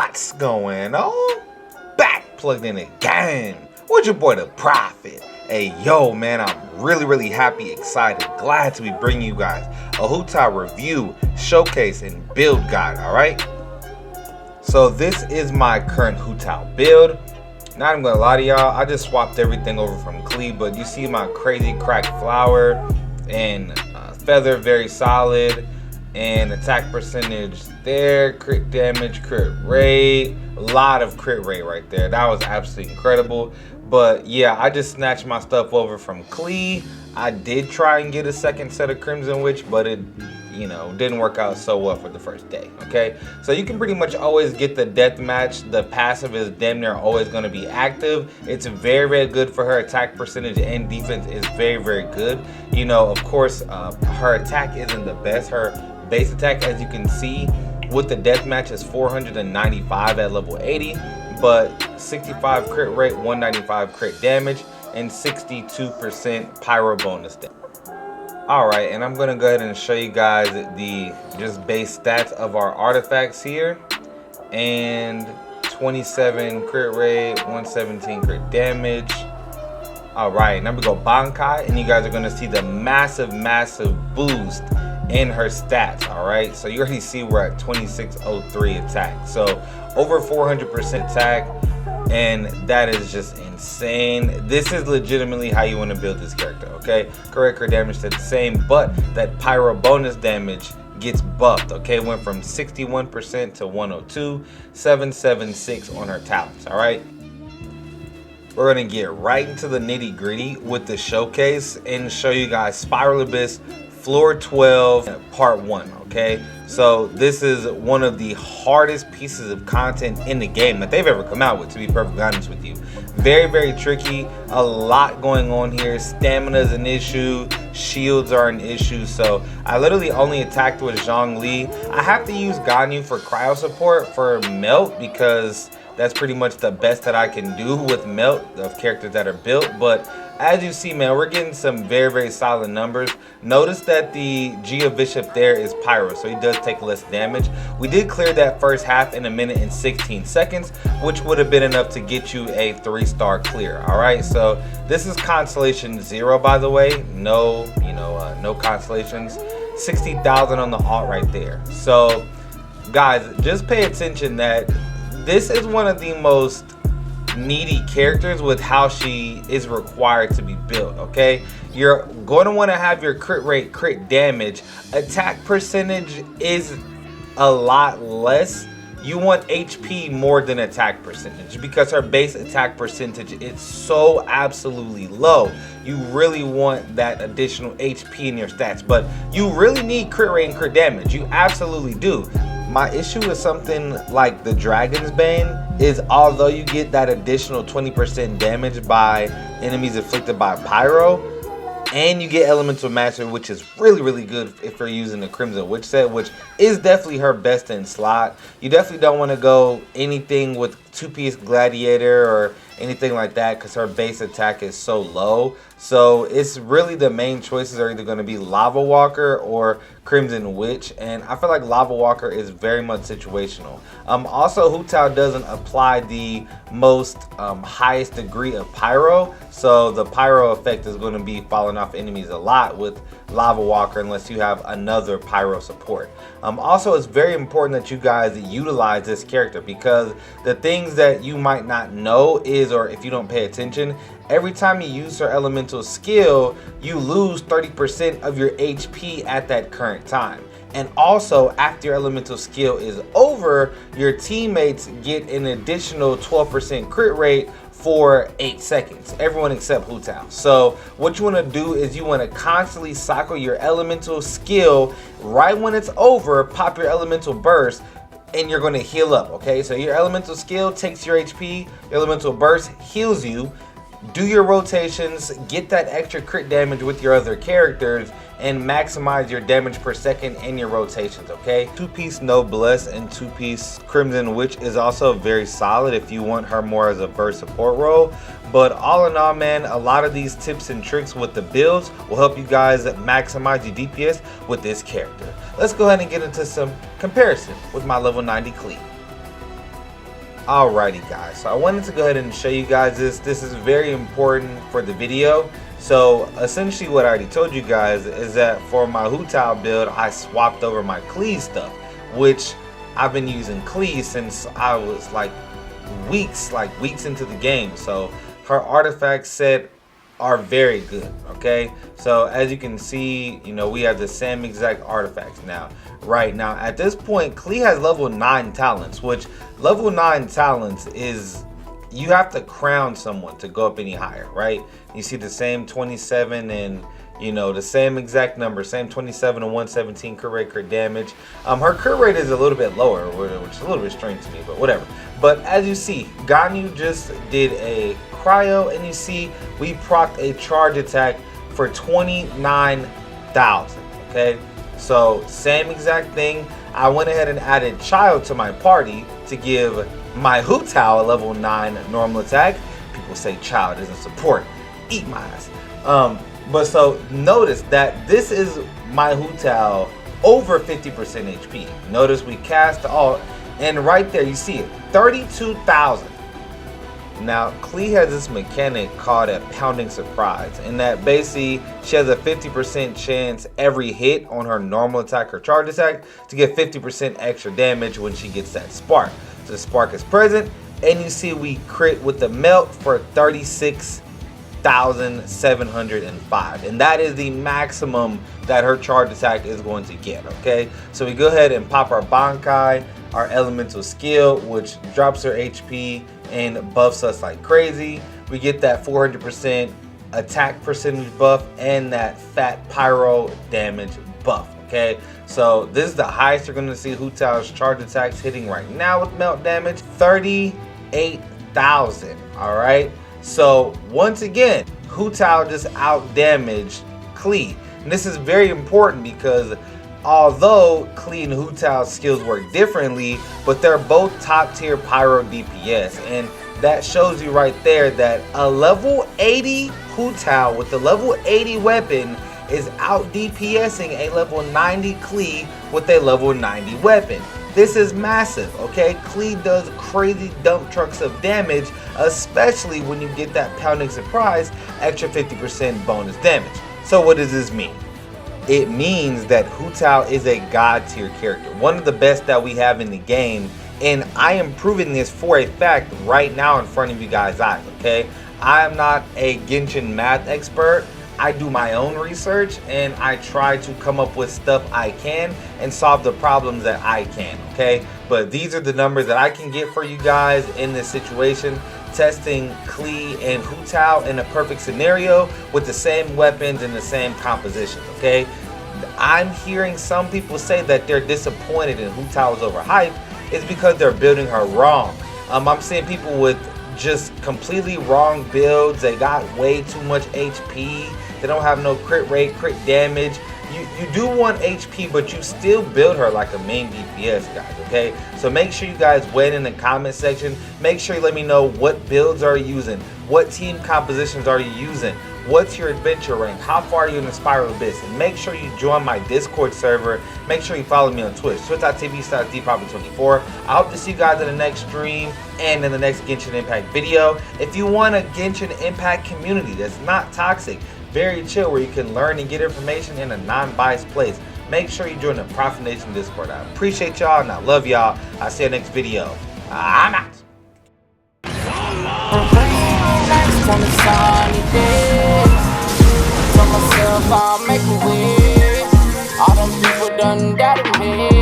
What's going on? Back plugged in again with your boy the Prophet. Hey yo man, I'm really happy, excited, glad to be bringing you guys a Hu Tao review, showcase, and build guide. Alright, so this is my current Hu Tao build. Not even gonna lie to y'all, I just swapped everything over from Klee, but you see my crazy cracked flower and feather very solid, and attack percentage there, crit damage, crit rate, a lot of crit rate right there. That was absolutely incredible. But yeah, I just snatched my stuff over from Klee. I did try and get a second set of Crimson Witch, but it didn't work out so well for the first day. Okay, so you can pretty much always get the death match. The passive is damn near always going to be active. It's very good for her attack percentage, and defense is very good. Of course, her attack isn't the best. Her base attack, as you can see with the death match, is 495 at level 80, but 65 crit rate, 195 crit damage, and 62% pyro bonus damage. Alright, and I'm gonna go ahead and show you guys the just base stats of our artifacts here. And 27 crit rate, 117 crit damage. Alright, now we go Bankai, and you guys are gonna see the massive boost in her stats. Alright, so you already see we're at 2603 attack, so over 400% attack, and that is just insane. This is legitimately how you want to build this character. Okay, correct, her damage stayed the same, but that pyro bonus damage gets buffed. Okay, went from 61% to 102, 776 on her talents. All right, we're gonna get right into the nitty gritty with the showcase and show you guys Spiral Abyss Floor 12 Part 1. Okay, so this is one of the hardest pieces of content in the game that they've ever come out with, to be perfectly honest with you. Very tricky, a lot going on here. Stamina is an issue, shields are an issue, so I literally only attacked with Zhongli. I have to use Ganyu for cryo support for melt, because that's pretty much the best that I can do with melt of characters that are built. But as you see, man, we're getting some very solid numbers. Notice that the Geo Bishop there is pyro, so he does take less damage. We did clear that first half in 1 minute and 16 seconds, which would have been enough to get you a 3-star clear. All right, so this is constellation 0, by the way. No constellations. 60,000 on the alt right there. So guys, just pay attention that this is one of the most needy characters with how she is required to be built. Okay, you're going to want to have your crit rate, crit damage, attack percentage is a lot less. You want HP more than attack percentage, because her base attack percentage is so absolutely low. You really want that additional HP in your stats, but you really need crit rate and crit damage. You absolutely do. My issue with something like the Dragon's Bane is, although you get that additional 20% damage by enemies afflicted by pyro, and you get Elemental Mastery, which is really good if you're using the Crimson Witch set, which is definitely her best in slot. You definitely don't want to go anything with 2-piece Gladiator or anything like that, because her base attack is so low. So it's really, the main choices are either going to be Lava Walker or Crimson Witch, and I feel like Lava Walker is very much situational. Also, Hu Tao doesn't apply the most highest degree of pyro, so the pyro effect is going to be falling off enemies a lot with Lava Walker unless you have another pyro support. Also, it's very important that you guys utilize this character, because the things that you might not know is, or if you don't pay attention, every time you use her elemental skill, you lose 30% of your HP at that current time. And also, after your elemental skill is over, your teammates get an additional 12% crit rate for 8 seconds, everyone except Hu Tao. So what you want to do is you want to constantly cycle your elemental skill. Right when it's over, pop your elemental burst, and you're going to heal up. Okay, so your elemental skill takes your HP, your elemental burst heals you. Do your rotations, get that extra crit damage with your other characters, and maximize your damage per second in your rotations. Okay, 2-piece Noblesse and 2-piece Crimson Witch is also very solid if you want her more as a burst support role. But all in all, man, a lot of these tips and tricks with the builds will help you guys maximize your DPS with this character. Let's go ahead and get into some comparison with my level 90 Klee. Alrighty guys, so I wanted to go ahead and show you guys this. This is very important for the video. So essentially what I already told you guys is that for my Hu Tao build, I swapped over my Klee stuff, which I've been using Klee since I was like weeks into the game. So her artifact set are very good. Okay, so as you can see, you know, we have the same exact artifacts now. Right now at this point, Klee has level 9 talents, which level 9 talents is, you have to crown someone to go up any higher, right? You see the same 27 and, you know, the same exact number, same 27 and 117 crit rate, crit damage. Her crit rate is a little bit lower, which is a little bit strange to me, but whatever. But as you see, Ganyu just did a cryo, and you see we procced a charge attack for 29,000. Okay, so same exact thing. I went ahead and added Child to my party to give my Hu Tao a level 9 normal attack. People say Child isn't support. Eat my ass. But so notice that this is my Hu Tao over 50% HP. Notice we cast all, and right there you see it, 32,000. Now Klee has this mechanic called a pounding surprise, and that basically she has a 50% chance every hit on her normal attack or charge attack to get 50% extra damage when she gets that spark. So the spark is present, and you see we crit with the melt for 36,705, and that is the maximum that her charge attack is going to get. Okay, so we go ahead and pop our Bankai, our elemental skill, which drops her HP and buffs us like crazy. We get that 400% attack percentage buff and that fat pyro damage buff. Okay, so this is the highest you're going to see Hu Tao's charge attacks hitting right now with melt damage, 38,000. all right, so once again, Hu Tao just out damaged Klee, and this is very important because although Klee and Hu Tao's skills work differently, but they're both top tier pyro DPS, and that shows you right there that a level 80 Hu Tao with the level 80 weapon is out DPSing a level 90 Klee with a level 90 weapon. This is massive, okay? Klee does crazy dump trucks of damage, especially when you get that pounding surprise, extra 50% bonus damage. So what does this mean? It means that Hu Tao is a god tier character, one of the best that we have in the game, and I am proving this for a fact right now in front of you guys' eyes, okay? I am not a Genshin math expert. I do my own research and I try to come up with stuff I can and solve the problems that I can, okay? But these are the numbers that I can get for you guys in this situation, testing Klee and Hu Tao in a perfect scenario with the same weapons and the same compositions, okay? I'm hearing some people say that they're disappointed and Hu Tao is overhyped. It's because they're building her wrong. I'm seeing people with just completely wrong builds. They got way too much HP. They don't have no crit rate, crit damage. You do want HP, but you still build her like a main DPS, guys, okay? So make sure you guys weigh in the comment section. Make sure you let me know what builds are you using, what team compositions are you using, what's your adventure rank, how far are you in the Spiral Abyss, and make sure you join my Discord server. Make sure you follow me on Twitch, twitch.tv/dpapa24. I hope to see you guys in the next stream and in the next Genshin Impact video. If you want a Genshin Impact community that's not toxic, very chill, where you can learn and get information in a non-biased place, make sure you join the Prophet Nation Discord. I appreciate y'all and I love y'all. I'll see you next video. I'm out. I'll make a wish. All them people done that to me.